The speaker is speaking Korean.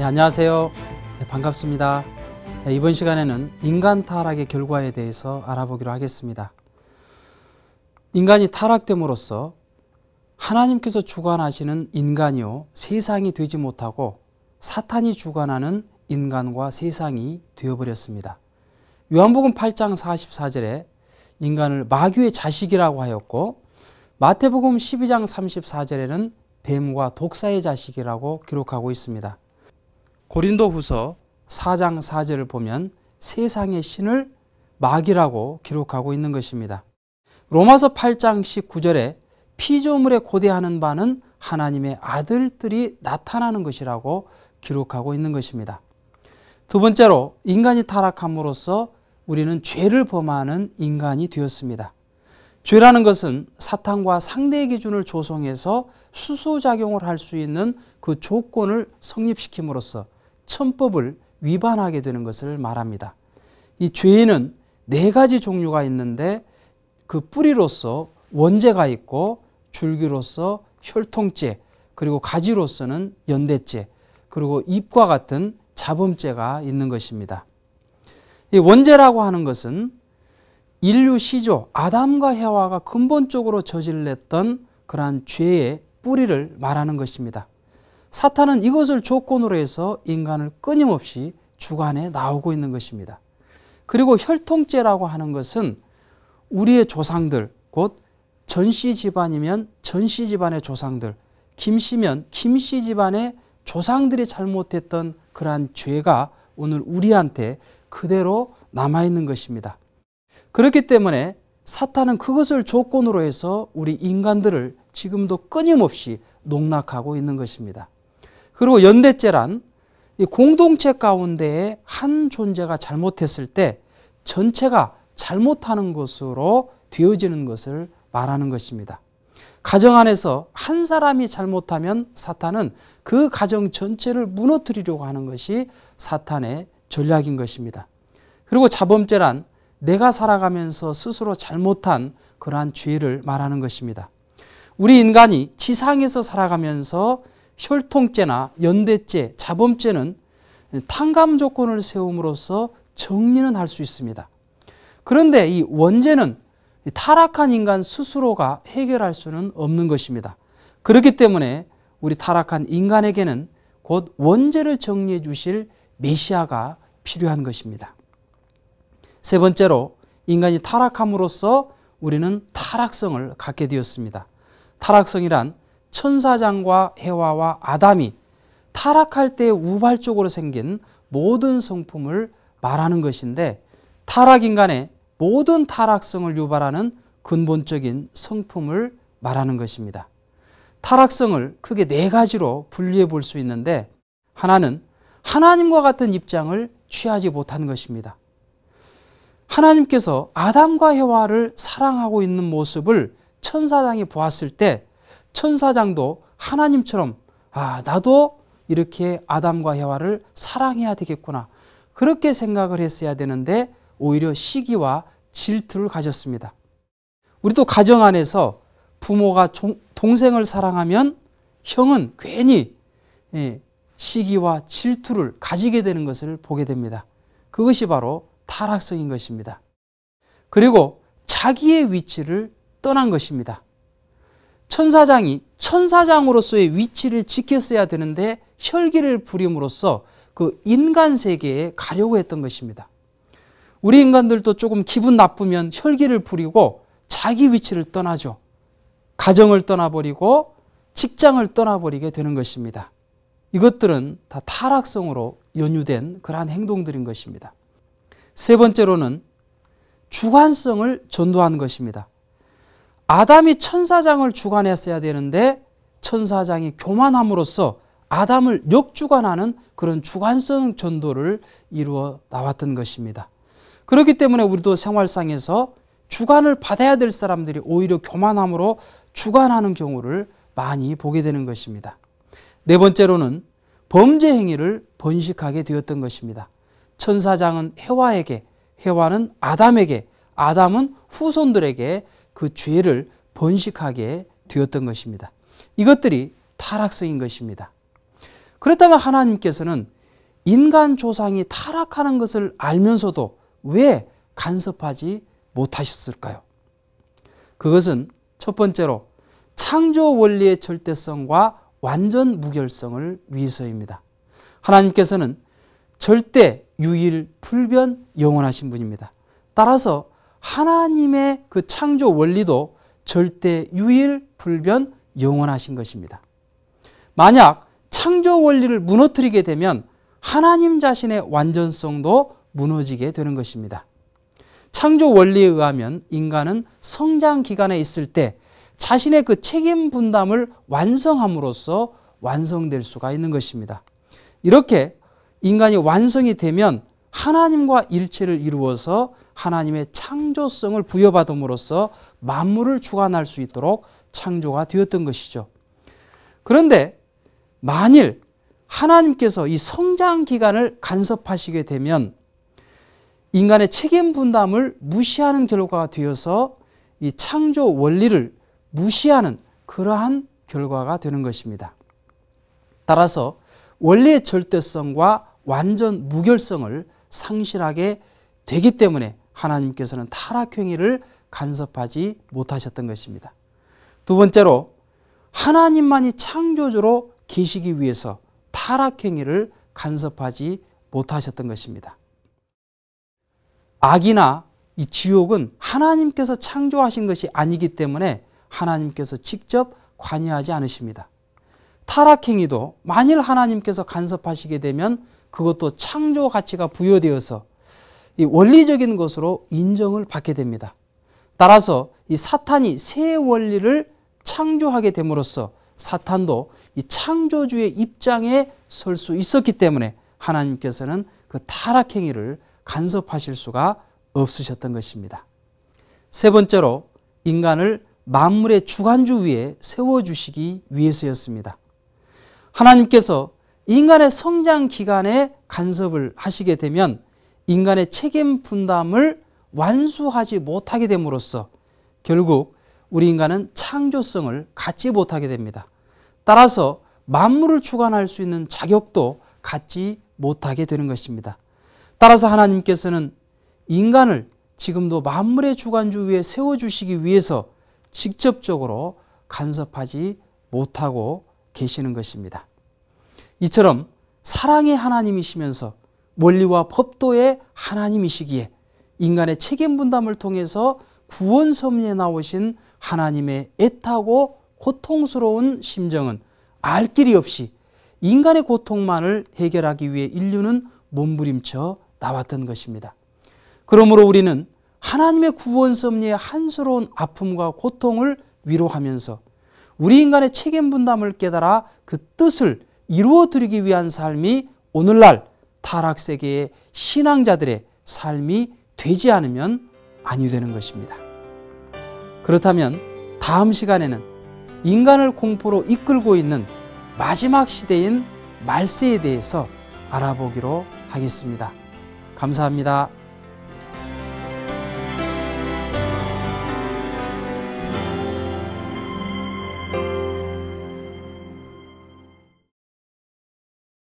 안녕하세요. 반갑습니다. 이번 시간에는 인간 타락의 결과에 대해서 알아보기로 하겠습니다. 인간이 타락됨으로써 하나님께서 주관하시는 인간이요 세상이 되지 못하고 사탄이 주관하는 인간과 세상이 되어버렸습니다. 요한복음 8장 44절에 인간을 마귀의 자식이라고 하였고, 마태복음 12장 34절에는 뱀과 독사의 자식이라고 기록하고 있습니다. 고린도후서 4장 4절을 보면 세상의 신을 마귀라고 기록하고 있는 것입니다. 로마서 8장 19절에 피조물에 고대하는 바는 하나님의 아들들이 나타나는 것이라고 기록하고 있는 것입니다. 두 번째로, 인간이 타락함으로써 우리는 죄를 범하는 인간이 되었습니다. 죄라는 것은 사탄과 상대의 기준을 조성해서 수소작용을 할 수 있는 그 조건을 성립시킴으로써 천법을 위반하게 되는 것을 말합니다. 이 죄에는 4가지 종류가 있는데, 그 뿌리로서 원죄가 있고, 줄기로서 혈통죄, 그리고 가지로서는 연대죄, 그리고 잎과 같은 자범죄가 있는 것입니다. 이 원죄라고 하는 것은 인류 시조 아담과 해와가 근본적으로 저질렀던 그러한 죄의 뿌리를 말하는 것입니다. 사탄은 이것을 조건으로 해서 인간을 끊임없이 주관해 나오고 있는 것입니다. 그리고 혈통죄라고 하는 것은 우리의 조상들, 곧 전씨 집안이면 전씨 집안의 조상들, 김씨면 김씨 집안의 조상들이 잘못했던 그러한 죄가 오늘 우리한테 그대로 남아있는 것입니다. 그렇기 때문에 사탄은 그것을 조건으로 해서 우리 인간들을 지금도 끊임없이 농락하고 있는 것입니다. 그리고 연대죄란 이 공동체 가운데에 한 존재가 잘못했을 때 전체가 잘못하는 것으로 되어지는 것을 말하는 것입니다. 가정 안에서 한 사람이 잘못하면 사탄은 그 가정 전체를 무너뜨리려고 하는 것이 사탄의 전략인 것입니다. 그리고 자범죄란 내가 살아가면서 스스로 잘못한 그러한 죄를 말하는 것입니다. 우리 인간이 지상에서 살아가면서 혈통죄나 연대죄, 자범죄는 탕감 조건을 세움으로써 정리는 할 수 있습니다. 그런데 이 원죄는 타락한 인간 스스로가 해결할 수는 없는 것입니다. 그렇기 때문에 우리 타락한 인간에게는 곧 원죄를 정리해 주실 메시아가 필요한 것입니다. 세 번째로, 인간이 타락함으로써 우리는 타락성을 갖게 되었습니다. 타락성이란 천사장과 해와와 아담이 타락할 때 우발적으로 생긴 모든 성품을 말하는 것인데, 타락인간의 모든 타락성을 유발하는 근본적인 성품을 말하는 것입니다. 타락성을 크게 4가지로 분리해 볼 수 있는데, 하나는 하나님과 같은 입장을 취하지 못한 것입니다. 하나님께서 아담과 해와를 사랑하고 있는 모습을 천사장이 보았을 때 천사장도 하나님처럼 나도 이렇게 아담과 해와를 사랑해야 되겠구나, 그렇게 생각을 했어야 되는데 오히려 시기와 질투를 가졌습니다. 우리도 가정 안에서 부모가 동생을 사랑하면 형은 괜히 시기와 질투를 가지게 되는 것을 보게 됩니다. 그것이 바로 타락성인 것입니다. 그리고 자기의 위치를 떠난 것입니다. 천사장이 천사장으로서의 위치를 지켰어야 되는데 혈기를 부림으로써 그 인간 세계에 가려고 했던 것입니다. 우리 인간들도 조금 기분 나쁘면 혈기를 부리고 자기 위치를 떠나죠. 가정을 떠나버리고 직장을 떠나버리게 되는 것입니다. 이것들은 다 타락성으로 연유된 그러한 행동들인 것입니다. 세 번째로는 주관성을 전도한 것입니다. 아담이 천사장을 주관했어야 되는데 천사장이 교만함으로써 아담을 역주관하는 그런 주관성 전도를 이루어 나왔던 것입니다. 그렇기 때문에 우리도 생활상에서 주관을 받아야 될 사람들이 오히려 교만함으로 주관하는 경우를 많이 보게 되는 것입니다. 네 번째로는 범죄 행위를 번식하게 되었던 것입니다. 천사장은 해와에게, 해와는 아담에게, 아담은 후손들에게 그 죄를 번식하게 되었던 것입니다. 이것들이 타락성인 것입니다. 그렇다면 하나님께서는 인간 조상이 타락하는 것을 알면서도 왜 간섭하지 못하셨을까요? 그것은 첫 번째로 창조 원리의 절대성과 완전 무결성을 위해서입니다. 하나님께서는 절대, 유일, 불변, 영원하신 분입니다. 따라서 하나님의 그 창조 원리도 절대, 유일, 불변, 영원하신 것입니다. 만약 창조 원리를 무너뜨리게 되면 하나님 자신의 완전성도 무너지게 되는 것입니다. 창조 원리에 의하면 인간은 성장 기간에 있을 때 자신의 그 책임 분담을 완성함으로써 완성될 수가 있는 것입니다. 이렇게 인간이 완성이 되면 하나님과 일체를 이루어서 하나님의 창조성을 부여받음으로써 만물을 주관할 수 있도록 창조가 되었던 것이죠. 그런데 만일 하나님께서 이 성장 기간을 간섭하시게 되면 인간의 책임 분담을 무시하는 결과가 되어서 이 창조 원리를 무시하는 그러한 결과가 되는 것입니다. 따라서 원리의 절대성과 완전 무결성을 상실하게 되기 때문에 하나님께서는 타락행위를 간섭하지 못하셨던 것입니다. 두 번째로 하나님만이 창조주로 계시기 위해서 타락행위를 간섭하지 못하셨던 것입니다. 악이나 이 지옥은 하나님께서 창조하신 것이 아니기 때문에 하나님께서 직접 관여하지 않으십니다. 타락행위도 만일 하나님께서 간섭하시게 되면 그것도 창조 가치가 부여되어서 이 원리적인 것으로 인정을 받게 됩니다. 따라서 이 사탄이 새 원리를 창조하게 됨으로써 사탄도 이 창조주의 입장에 설 수 있었기 때문에 하나님께서는 그 타락행위를 간섭하실 수가 없으셨던 것입니다. 세 번째로 인간을 만물의 주관주 위에 세워주시기 위해서였습니다. 하나님께서 인간의 성장 기간에 간섭을 하시게 되면 인간의 책임 분담을 완수하지 못하게 됨으로써 결국 우리 인간은 창조성을 갖지 못하게 됩니다. 따라서 만물을 주관할 수 있는 자격도 갖지 못하게 되는 것입니다. 따라서 하나님께서는 인간을 지금도 만물의 주관주 위에 세워주시기 위해서 직접적으로 간섭하지 못하고 계시는 것입니다. 이처럼 사랑의 하나님이시면서 원리와 법도의 하나님이시기에 인간의 책임 분담을 통해서 구원 섭리에 나오신 하나님의 애타고 고통스러운 심정은 알 길이 없이 인간의 고통만을 해결하기 위해 인류는 몸부림쳐 나왔던 것입니다. 그러므로 우리는 하나님의 구원 섭리의 한스러운 아픔과 고통을 위로하면서 우리 인간의 책임 분담을 깨달아 그 뜻을 이루어드리기 위한 삶이 오늘날 타락세계의 신앙자들의 삶이 되지 않으면 아니 되는 것입니다. 그렇다면 다음 시간에는 인간을 공포로 이끌고 있는 마지막 시대인 말세에 대해서 알아보기로 하겠습니다. 감사합니다.